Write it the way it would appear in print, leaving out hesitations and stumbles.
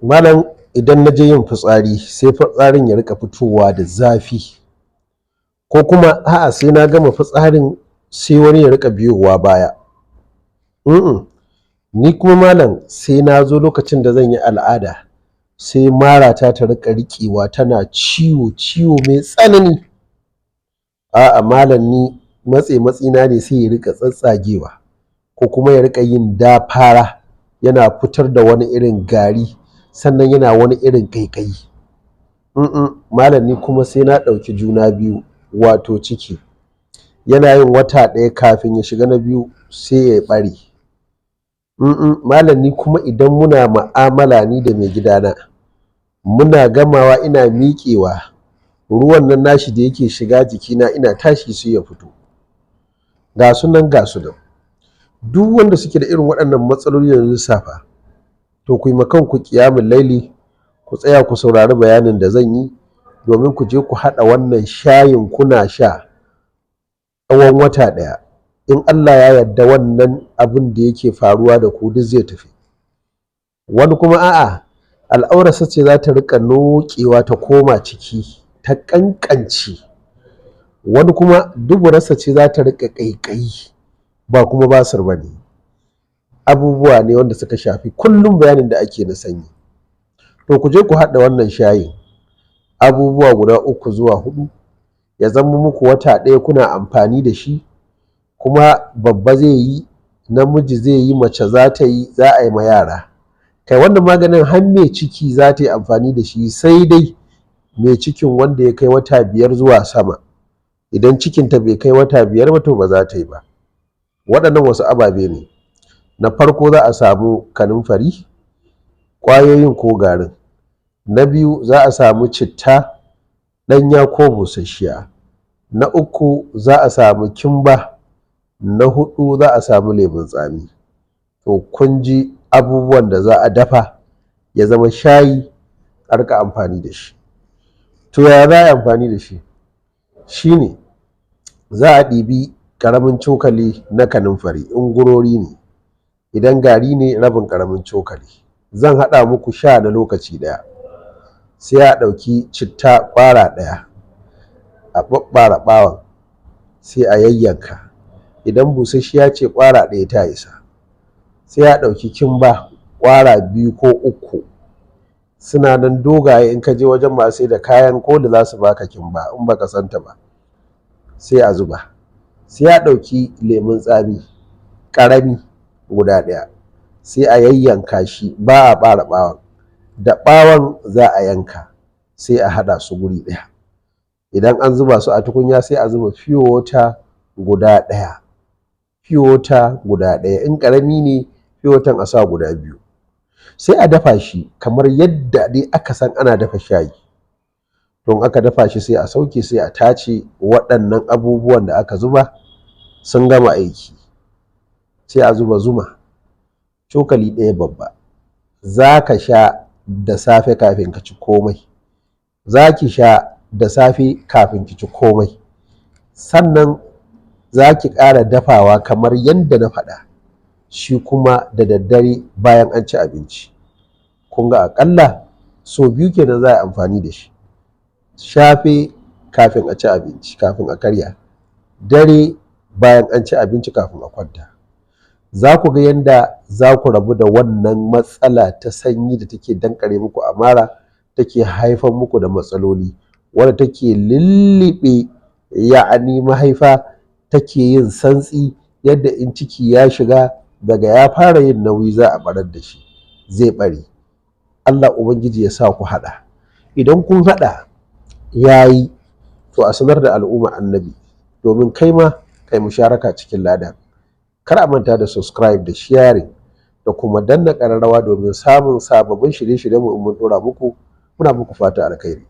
Malam, idan na je yin fitsari sai fitsarin ya rika fitowa da zafi, ko kuma a'a sai na gama fitsarin sai wani ya rika biyowa baya. Ni kuma malam sai na zo lokacin da zan yi al'ada sai marata ta rika riƙewa tana ciwo ciwo mai tsanani. A'a malam, ni matsina ne sai ya rika tsatsagewa ko kuma ya rika yin dafara, yana fitar da wani irin gari, sannan yana wani irin ƙaiƙayi. Malam, ni kuma sai na ɗauki juna biyu, wato ciki, yana yin wata ɗaya kafin ya shiga na biyu sai ya ɓare. Malam, ni kuma idan muna ma'amala ni da mai gidana, muna gamawa ina miƙewa, ruwan nan nashi da yake shiga jikina ina tashi sai ya fito. Ga su nan. Duk wanda suke da irin waɗannan matsaloli da na lissafa, to ku yi ma kanku ƙiyamul laili, ku tsaya ku saurari bayanin da zan yi, domin ku je ku haɗa wannan shayin kuna sha tsawon wata ɗaya. In Allah ya yarda wannan abin da yake faruwa da ku duk zai tafi. Wani kuma a'a al'aurarsa ce za ta rika noƙewa ta koma ciki ta ƙanƙance. Wani kuma duburarsa ce za ta rika ƙaiƙayi, ba kuma basir ba ne. Abubuwa ne wanda suka shafi kullum bayanin da ake na sanyi. To ku je ku haɗa wannan shayin abubuwa guda 3 zuwa 4, ya zama muku wata ɗaya kuna amfani da shi, kuma babba zai yi, namiji zai yi, mace za ta yi, za a yi ma yara. Kai wannan maganin har mai ciki za ta yi amfani da shi, sai dai mai cikin wanda ya kai wata 5 zuwa sama. Idan cikinta bai kai wata 5 ba to ba za ta yi ba. Waɗannan wasu ababe ne. Na farko za a samu kanunfari, ƙwayoyin ko garin. Na biyu za a samu citta ɗanya ko busasshiya. Na uku za a samu kimba. Na 4 za a samu lemun tsami. To kun ji abubuwan da za a dafa ya zama shayi a rika amfani da shi. To yaya za a yi amfani da shi? Shi ne za a ɗibi ƙaramin cokali na kanunfari in gurori ne, idan gari ne rabin ƙaramin cokali. Zan haɗa muku sha na lokaci ɗaya. Sai a ɗauki citta ƙwara ɗaya, a ɓaɓɓare ɓawon sai a yayyanka. Idan busasshiya ce ƙwara ɗaya ta isa. Sai a ɗauki kimba ƙwara 2 ko 3. Suna nan dogaye, in ka je wajen masu sai da kayan koli za su baka kimba in baka santa ba. Sai a zuba. Sai a ɗauki lemun tsami ƙarami guda ɗaya, sai a yayyanka shi, ba a ɓare ɓawon, da ɓawon za a yanka, sai a haɗa su guri ɗaya. Idan an zuba su a tukunya sai a zuba pure water guda ɗaya. In ƙarami ne pure water a sa guda 2. Sai a dafa shi kamar yadda dai aka san ana dafa shayi. Don aka dafa shi sai a sauke, sai a tace waɗannan abubuwan da aka zuba sun gama aiki. Sai a zuba zuma cokali ɗaya babba. Za ka sha da safe kafin ka ci komai. Za ki sha da safe kafin ki ci komai. Sannan za ki ƙara dafawa kamar yadda na faɗa, shi kuma da daddare bayan an ci abinci. Kun ga aƙalla sau 2 kenan za a yi amfani da shi. Safe kafin a ci abinci, kafin a karya. Dare bayan an ci abinci kafin a kwanta. Za ku ga yadda za ku rabu da wannan matsala ta sanyi da take dankare muku a mara, take haifar muku da matsaloli, wadda take lulluɓe ya'ani mahaifa, take yin santsi, yadda in ciki ya shiga daga ya fara yin nauyi za a ɓarar da shi, zai ɓare. Allah Ubangiji ya sa ku haɗa. Idan kun haɗa ya yi, to a sanar da al'umma annabi, domin kai ma kai musharaka cikin ladan. Kar a manta da subscribe da sharing da kuma danna ƙararrawa domin samun sababbin shirye-shiryen mu in mun ɗora muku. Muna muku fata alkhairi.